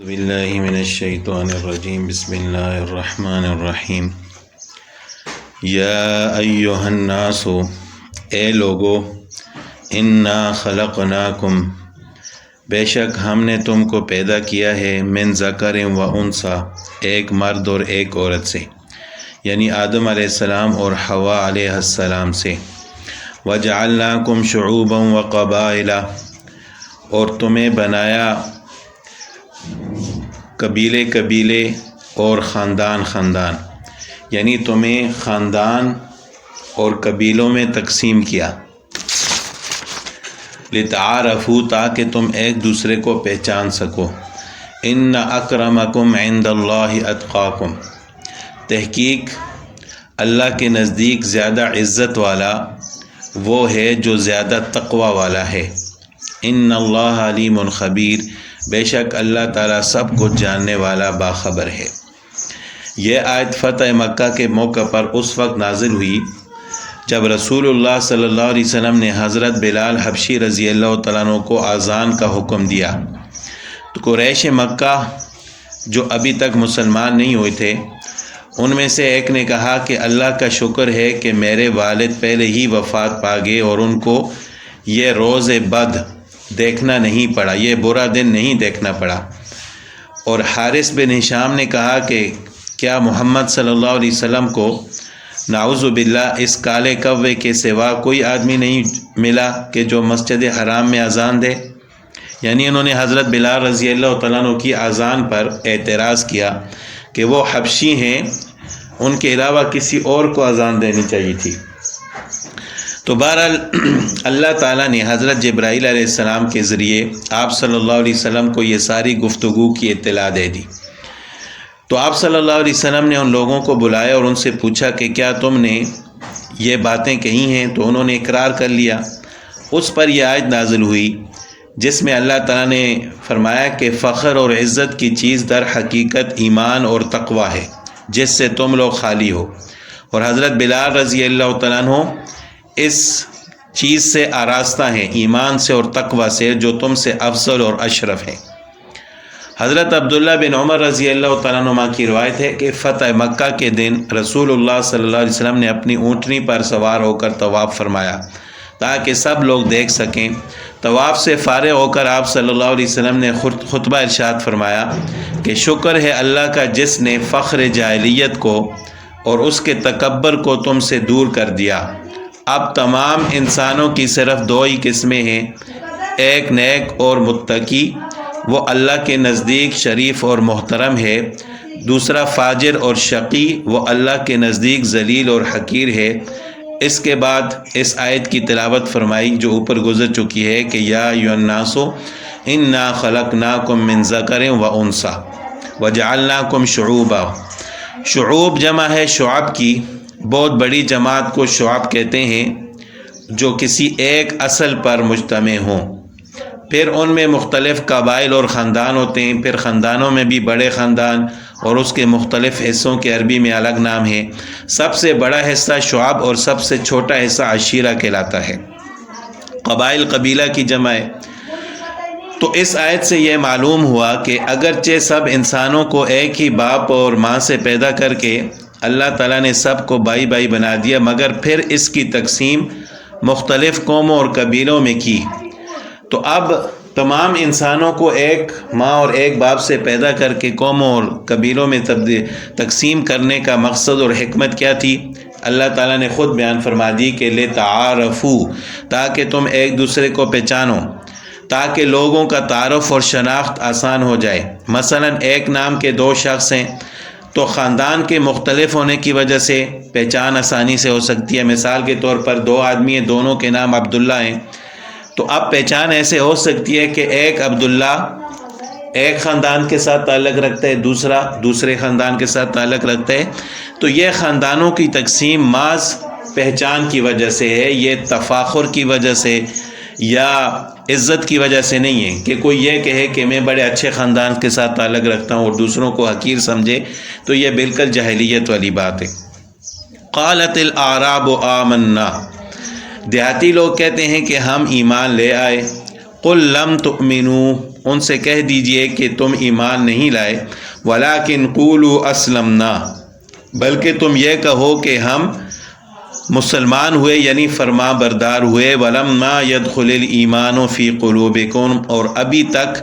باللہ من الشیطان الرجیم بسم اللہ الرحمن الرحیم یا ایہا الناس اے لوگو انا خلقناکم بے شک ہم نے تم کو پیدا کیا ہے من ذکر و انثی ایک مرد اور ایک عورت سے، یعنی آدم علیہ السلام اور حوا علیہ السلام سے، وجعلناکم شعوبا و قبائل اور تمہیں بنایا قبیلے قبیلے اور خاندان خاندان، یعنی تمہیں خاندان اور قبیلوں میں تقسیم کیا، لتعارفوا تاکہ تم ایک دوسرے کو پہچان سکو، ان اکرمکم عند اللہ اتقاکم تحقیق اللہ کے نزدیک زیادہ عزت والا وہ ہے جو زیادہ تقوی والا ہے، ان اللہ علیم خبیر بے شک اللہ تعالیٰ سب کچھ جاننے والا باخبر ہے۔ یہ آیت فتح مکہ کے موقع پر اس وقت نازل ہوئی جب رسول اللہ صلی اللہ علیہ وسلم نے حضرت بلال حبشی رضی اللہ تعالیٰ عنہ کو اذان کا حکم دیا، تو قریش مکہ جو ابھی تک مسلمان نہیں ہوئے تھے ان میں سے ایک نے کہا کہ اللہ کا شکر ہے کہ میرے والد پہلے ہی وفات پا گئے اور ان کو یہ روز بد دیکھنا نہیں پڑا، یہ برا دن نہیں دیکھنا پڑا۔ اور حارث بن ہشام نے کہا کہ کیا محمد صلی اللہ علیہ وسلم کو نعوذ باللہ اس کالے کوے کے سوا کوئی آدمی نہیں ملا کہ جو مسجد حرام میں اذان دے؟ یعنی انہوں نے حضرت بلال رضی اللہ تعالیٰ عنہ کی اذان پر اعتراض کیا کہ وہ حبشی ہیں، ان کے علاوہ کسی اور کو اذان دینی چاہیے تھی۔ تو بہرحال اللہ تعالیٰ نے حضرت جبرائیل علیہ السلام کے ذریعے آپ صلی اللہ علیہ وسلم کو یہ ساری گفتگو کی اطلاع دے دی۔ تو آپ صلی اللہ علیہ وسلم نے ان لوگوں کو بلایا اور ان سے پوچھا کہ کیا تم نے یہ باتیں کہی ہیں؟ تو انہوں نے اقرار کر لیا۔ اس پر یہ آیت نازل ہوئی جس میں اللہ تعالیٰ نے فرمایا کہ فخر اور عزت کی چیز در حقیقت ایمان اور تقوی ہے جس سے تم لوگ خالی ہو، اور حضرت بلال رضی اللہ تعالیٰ عنہ اس چیز سے آراستہ ہیں، ایمان سے اور تقوی سے، جو تم سے افضل اور اشرف ہے۔ حضرت عبداللہ بن عمر رضی اللہ تعالیٰ عنہ کی روایت ہے کہ فتح مکہ کے دن رسول اللہ صلی اللہ علیہ وسلم نے اپنی اونٹنی پر سوار ہو کر طواف فرمایا تاکہ سب لوگ دیکھ سکیں۔ طواف سے فارغ ہو کر آپ صلی اللہ علیہ وسلم نے خطبہ ارشاد فرمایا کہ شکر ہے اللہ کا جس نے فخر جاہلیت کو اور اس کے تکبر کو تم سے دور کر دیا۔ اب تمام انسانوں کی صرف دو ہی قسمیں ہیں، ایک نیک اور متقی، وہ اللہ کے نزدیک شریف اور محترم ہے، دوسرا فاجر اور شقی، وہ اللہ کے نزدیک ذلیل اور حقیر ہے۔ اس کے بعد اس آیت کی تلاوت فرمائی جو اوپر گزر چکی ہے کہ یا ایھا الناس انا خلقناکم من ذکر و انثی وجعلناکم شعوبا۔ شعوب جمع ہے شعب کی، بہت بڑی جماعت کو شعب کہتے ہیں جو کسی ایک اصل پر مجتمع ہوں۔ پھر ان میں مختلف قبائل اور خاندان ہوتے ہیں، پھر خاندانوں میں بھی بڑے خاندان اور اس کے مختلف حصوں کے عربی میں الگ نام ہیں۔ سب سے بڑا حصہ شعب اور سب سے چھوٹا حصہ عشیرہ کہلاتا ہے۔ قبائل قبیلہ کی جمع ہے۔ تو اس آیت سے یہ معلوم ہوا کہ اگرچہ سب انسانوں کو ایک ہی باپ اور ماں سے پیدا کر کے اللہ تعالیٰ نے سب کو بھائی بھائی بنا دیا، مگر پھر اس کی تقسیم مختلف قوموں اور قبیلوں میں کی۔ تو اب تمام انسانوں کو ایک ماں اور ایک باپ سے پیدا کر کے قوموں اور قبیلوں میں تقسیم کرنے کا مقصد اور حکمت کیا تھی؟ اللہ تعالیٰ نے خود بیان فرما دی کہ لتعارفوا تاکہ تم ایک دوسرے کو پہچانو، تاکہ لوگوں کا تعارف اور شناخت آسان ہو جائے۔ مثلا ایک نام کے دو شخص ہیں تو خاندان کے مختلف ہونے کی وجہ سے پہچان آسانی سے ہو سکتی ہے۔ مثال کے طور پر دو آدمی ہیں، دونوں کے نام عبداللہ ہیں، تو اب پہچان ایسے ہو سکتی ہے کہ ایک عبداللہ ایک خاندان کے ساتھ تعلق رکھتا ہے، دوسرا دوسرے خاندان کے ساتھ تعلق رکھتا ہے۔ تو یہ خاندانوں کی تقسیم محض پہچان کی وجہ سے ہے، یہ تفاخر کی وجہ سے یا عزت کی وجہ سے نہیں ہے کہ کوئی یہ کہے کہ میں بڑے اچھے خاندان کے ساتھ تعلق رکھتا ہوں اور دوسروں کو حقیر سمجھے، تو یہ بالکل جاہلیت والی بات ہے۔ قالت الاعراب آمنا، دیہاتی لوگ کہتے ہیں کہ ہم ایمان لے آئے۔ قل لم تؤمنوا، ان سے کہہ دیجئے کہ تم ایمان نہیں لائے، ولیکن قولوا اسلمنا، بلکہ تم یہ کہو کہ ہم مسلمان ہوئے، یعنی فرما بردار ہوئے، ولما يدخل الایمان فی قلوبکم، اور ابھی تک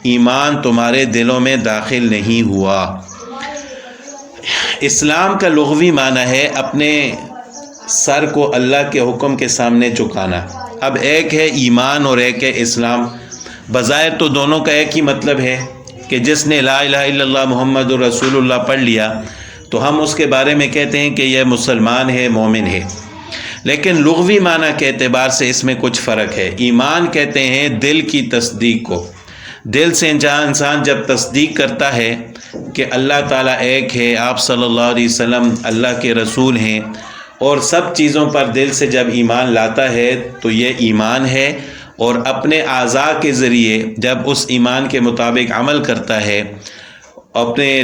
ایمان تمہارے دلوں میں داخل نہیں ہوا۔ اسلام کا لغوی معنی ہے اپنے سر کو اللہ کے حکم کے سامنے جھکانا۔ اب ایک ہے ایمان اور ایک ہے اسلام، بظاہر تو دونوں کا ایک ہی مطلب ہے کہ جس نے لا الہ الا اللہ محمد رسول اللہ پڑھ لیا تو ہم اس کے بارے میں کہتے ہیں کہ یہ مسلمان ہے، مومن ہے، لیکن لغوی معنی کے اعتبار سے اس میں کچھ فرق ہے۔ ایمان کہتے ہیں دل کی تصدیق کو، دل سے انسان جب تصدیق کرتا ہے کہ اللہ تعالیٰ ایک ہے، آپ صلی اللہ علیہ وسلم اللہ کے رسول ہیں، اور سب چیزوں پر دل سے جب ایمان لاتا ہے تو یہ ایمان ہے، اور اپنے اعضاء کے ذریعے جب اس ایمان کے مطابق عمل کرتا ہے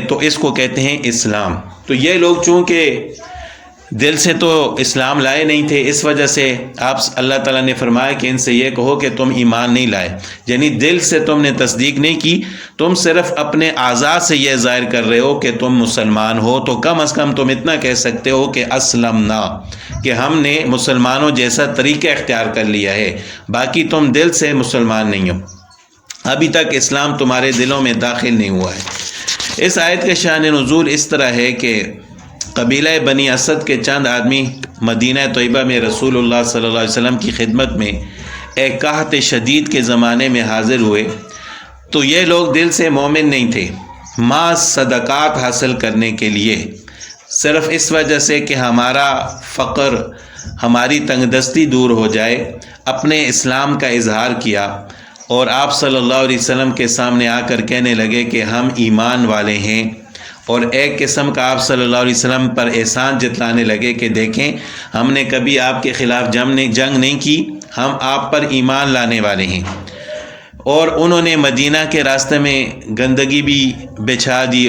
تو اس کو کہتے ہیں اسلام۔ تو یہ لوگ چونکہ دل سے تو اسلام لائے نہیں تھے، اس وجہ سے اللہ تعالیٰ نے فرمایا کہ ان سے یہ کہو کہ تم ایمان نہیں لائے، یعنی دل سے تم نے تصدیق نہیں کی، تم صرف اپنے اعضاء سے یہ ظاہر کر رہے ہو کہ تم مسلمان ہو، تو کم از کم تم اتنا کہہ سکتے ہو کہ اسلمنا، کہ ہم نے مسلمانوں جیسا طریقہ اختیار کر لیا ہے، باقی تم دل سے مسلمان نہیں ہو، ابھی تک اسلام تمہارے دلوں میں داخل نہیں ہوا ہے۔ اس آیت کا شان نزول اس طرح ہے کہ قبیلہ بنی اسد کے چند آدمی مدینہ طیبہ میں رسول اللہ صلی اللہ علیہ وسلم کی خدمت میں ایک قحط شدید کے زمانے میں حاضر ہوئے، تو یہ لوگ دل سے مومن نہیں تھے، محض صدقات حاصل کرنے کے لیے، صرف اس وجہ سے کہ ہمارا فقر، ہماری تنگ دستی دور ہو جائے، اپنے اسلام کا اظہار کیا، اور آپ صلی اللہ علیہ وسلم کے سامنے آ کر کہنے لگے کہ ہم ایمان والے ہیں، اور ایک قسم کا آپ صلی اللہ علیہ وسلم پر احسان جتلانے لگے کہ دیکھیں ہم نے کبھی آپ کے خلاف جنگ نہیں کی، ہم آپ پر ایمان لانے والے ہیں۔ اور انہوں نے مدینہ کے راستے میں گندگی بھی بچھا دی،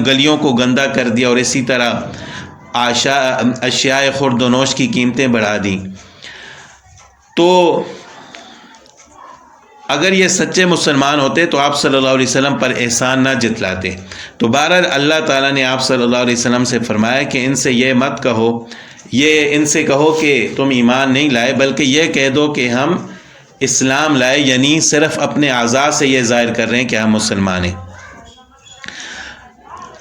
گلیوں کو گندا کر دیا، اور اسی طرح اشیاء خورد و نوش کی قیمتیں بڑھا دیں۔ تو اگر یہ سچے مسلمان ہوتے تو آپ صلی اللہ علیہ وسلم پر احسان نہ جتلاتے۔ تو بہرحال اللہ تعالیٰ نے آپ صلی اللہ علیہ وسلم سے فرمایا کہ ان سے یہ مت کہو، ان سے کہو کہ تم ایمان نہیں لائے، بلکہ یہ کہہ دو کہ ہم اسلام لائے، یعنی صرف اپنے اعضاء سے یہ ظاہر کر رہے ہیں کہ ہم مسلمان ہیں۔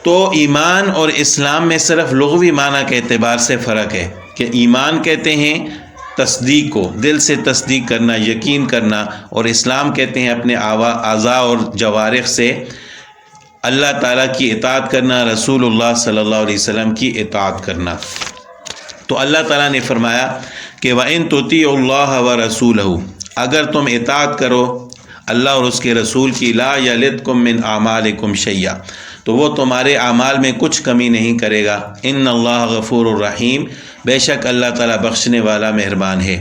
تو ایمان اور اسلام میں صرف لغوی معنی کے اعتبار سے فرق ہے کہ ایمان کہتے ہیں تصدیق کو، دل سے تصدیق کرنا، یقین کرنا، اور اسلام کہتے ہیں اپنے اعضاء اور جوارح سے اللہ تعالیٰ کی اطاعت کرنا، رسول اللہ صلی اللہ علیہ وسلم کی اطاعت کرنا۔ تو اللہ تعالیٰ نے فرمایا کہ وَإِن تُطِيعُوا اللَّهَ وَرَسُولَهُ، اگر تم اطاعت کرو اللہ اور اس کے رسول کی، لا یلدکم من اعمالکم شیئا، تو وہ تمہارے اعمال میں کچھ کمی نہیں کرے گا، ان اللہ غفور الرحیم، بے شک اللہ تعالیٰ بخشنے والا مہربان ہے۔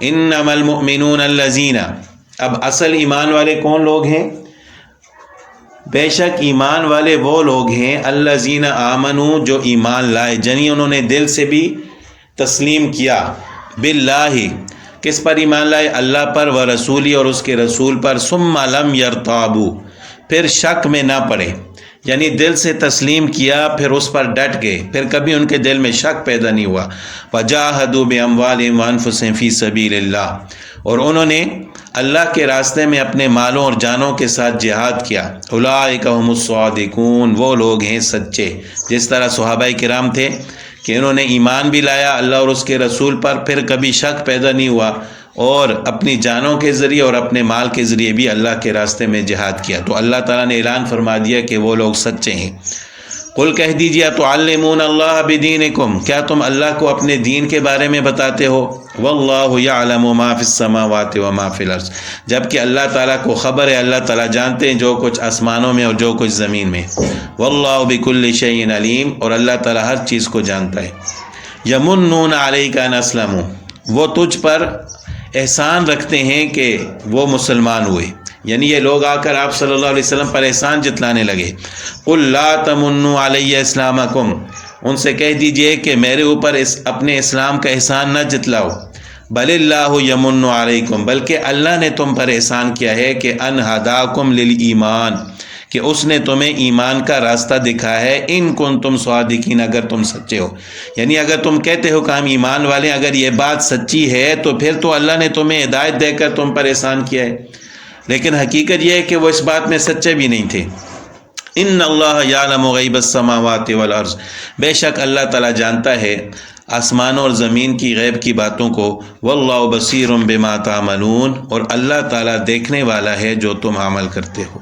انما المؤمنون الذین، اب اصل ایمان والے کون لوگ ہیں؟ بے شک ایمان والے وہ لوگ ہیں الذین آمنوا، جو ایمان لائے، یعنی انہوں نے دل سے بھی تسلیم کیا، باللہ، کس پر ایمان لائے؟ اللہ پر، و رسولی، اور اس کے رسول پر، ثم لم یرتابوا، پھر شک میں نہ پڑے، یعنی دل سے تسلیم کیا پھر اس پر ڈٹ گئے، پھر کبھی ان کے دل میں شک پیدا نہیں ہوا۔ وجاہدوا باموالہم وانفسہم فی سبیل اللہ، اور انہوں نے اللہ کے راستے میں اپنے مالوں اور جانوں کے ساتھ جہاد کیا۔ اولئک ھم الصادقون، وہ لوگ ہیں سچے، جس طرح صحابہ کرام تھے کہ انہوں نے ایمان بھی لایا اللہ اور اس کے رسول پر، پھر کبھی شک پیدا نہیں ہوا، اور اپنی جانوں کے ذریعے اور اپنے مال کے ذریعے بھی اللہ کے راستے میں جہاد کیا۔ تو اللہ تعالیٰ نے اعلان فرما دیا کہ وہ لوگ سچے ہیں۔ قل کہہ دیجیے تعلمون اللہ بدینکم، کیا تم اللہ کو اپنے دین کے بارے میں بتاتے ہو؟ واللہ یعلم ما فی السماوات وما فی الارض، جبکہ اللہ تعالیٰ کو خبر ہے، اللہ تعالیٰ جانتے ہیں جو کچھ آسمانوں میں اور جو کچھ زمین میں۔ واللہ بکل شیء علیم، اور اللہ تعالیٰ ہر چیز کو جانتا ہے۔ یمنون علیک ان اسلموا، وہ تجھ پر احسان رکھتے ہیں کہ وہ مسلمان ہوئے، یعنی یہ لوگ آ کر آپ صلی اللہ علیہ وسلم پر احسان جتلانے لگے۔ قل لا تمنوا علی اسلامکم، ان سے کہہ دیجئے کہ میرے اوپر اپنے اسلام کا احسان نہ جتلاؤ، بل اللہ یمن علیکم، بلکہ اللہ نے تم پر احسان کیا ہے کہ ان ہداکم للایمان، کہ اس نے تمہیں ایمان کا راستہ دکھا ہے، ان کنتم صادقین، اگر تم سچے ہو، یعنی اگر تم کہتے ہو کہ ہم ایمان والے، اگر یہ بات سچی ہے تو پھر تو اللہ نے تمہیں ہدایت دے کر تم پر احسان کیا ہے، لیکن حقیقت یہ ہے کہ وہ اس بات میں سچے بھی نہیں تھے۔ ان اللہ یعلم غیب السماوات والارض، بے شک اللہ تعالیٰ جانتا ہے آسمانوں اور زمین کی غیب کی باتوں کو، واللہ بصیر بما تعملون، اور اللہ تعالیٰ دیکھنے والا ہے جو تم عمل کرتے ہو۔